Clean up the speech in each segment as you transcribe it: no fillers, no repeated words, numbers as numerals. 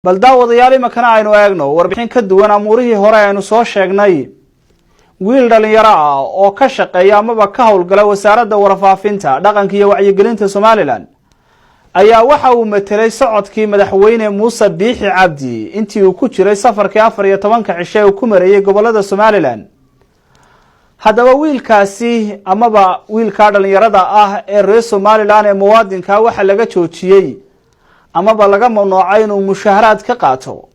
bal daawadayaal imakana aynu eegno warbixin ka duwan amuurihii hore aynu soo sheegnay wiil dhalinyaro ah oo ka shaqeeya amaba ka howlgala wasaaradda warfaafinta dhaqanka iyo wacyigelinta Soomaaliland ayaa waxa uu metelay socodkii madaxweyne Muuse Biixi Cabdi intii uu ku jiray safarkii 14 cisho uu ku mareeyay gobolada Soomaaliland. haddaba wiilkaasi amaba wiilka dhalinyarada ah ee reer Soomaaliland ee muwaadinka waxa laga joojiyay amaba laga mamnuucay inuu mushaharaad ka qaato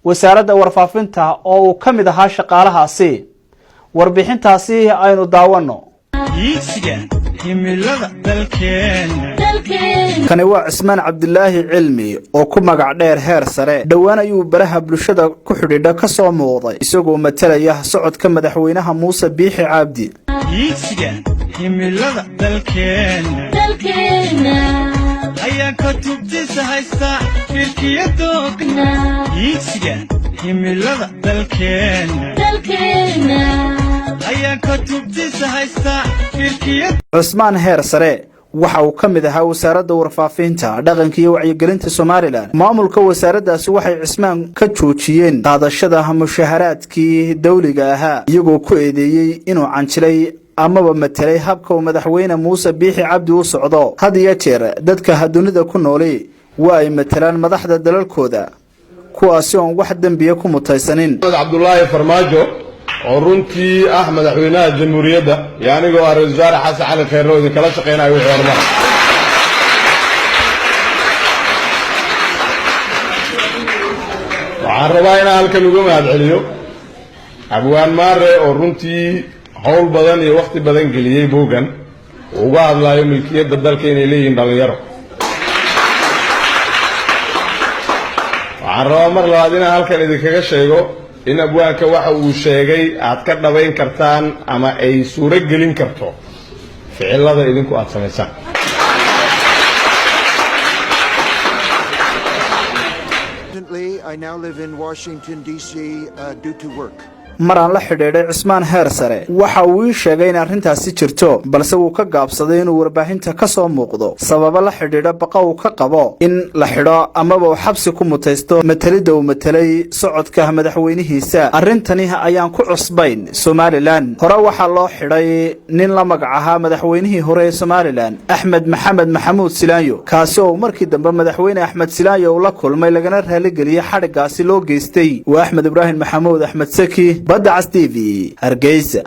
wasaaradda warfaafinta oo uu ka mid ahaa shaqaalahaasi. warbixintaasi aynu daawano. kani waa Cismaan Cabdilaahi Cilmi oo ku magac dheer heer sare dhawaan ayuu baraha bulshada ku xidhiidha ka soo muuqday isagoo matalaya socodka madaxweynaha Muuse Biixi Cabdi. ayaa ka tubtisa haysta firkiyadooqna yiigsiga himilada dalkeena ayaa ka tubtisa haysta firkiyad. Cismaan heer sare waxa uu ka mid ahaa wasaaradda warfaafinta dhaqanka iyo wacyigelinta Soomaaliland. maamulka wasaaraddaasi waxay Cismaan ka joojiyeen qaadashada mushaharaadkii dawliga ahaa iyagoo ku eedeeyay inuu canjilay amaba metelay habka uu madaxweyne Muuse Biixi Cabdi u socdo. had iyo jeer dadka dunida ku noolay waa ay metelaan madaxda dalalkooda kuwaasi oo wax dambiye ku mutaysanin. Abdullaahi Farmaajo oo runtii ah madaxweynaha jamhuuriyadda yaaniga oo Ra'iisul Wasaare Xasan Cali Khayroodi kala shaqeynay wixii hormar. waxaan rabaa inaan halkan uga mahadceliyo Abwaan Maare oo runtii hawl badan iyo waqti badan geliyay boogan uga hadlayo milkiyadda dalka inay leeyihiin dhalinyaro. waxaan rabaa mar labaad inaan halkan idinkaga sheego in abwaanka waxa uu sheegay aad ka dhabayn kartaan ama ay suuro gelin karto ficilada idinku aad samaysaan. I now live in Washington D.C. Due to work. maraan la xidhiidhay Cismaan heer sare waxa uu ii sheegay in arrintaasi jirto balse uu ka gaabsaday inuu warbaahinta ka soo muuqdo sabab la xidhiidha baqa uu ka qabo in la xidho amaba uu xabsi ku mutaysto metelida uu metelay socodka madaxweynihiisa. arrintani ayaan ku cusbayn Soomaaliland. hore waxa loo xidhay nin la magac ahaa madaxweynihii hore ee Soomaaliland Axmed Maxamed Maxamuud Silaanyo kaasi oo markii dambe madaxweyne Axmed Silaanyo uu la kulmay lagana raali geliyay xadhigaasi loo geystay. waa Axmed Ibraahim Maxamuud Axmed Saki Badda Cas TV Hargeysa.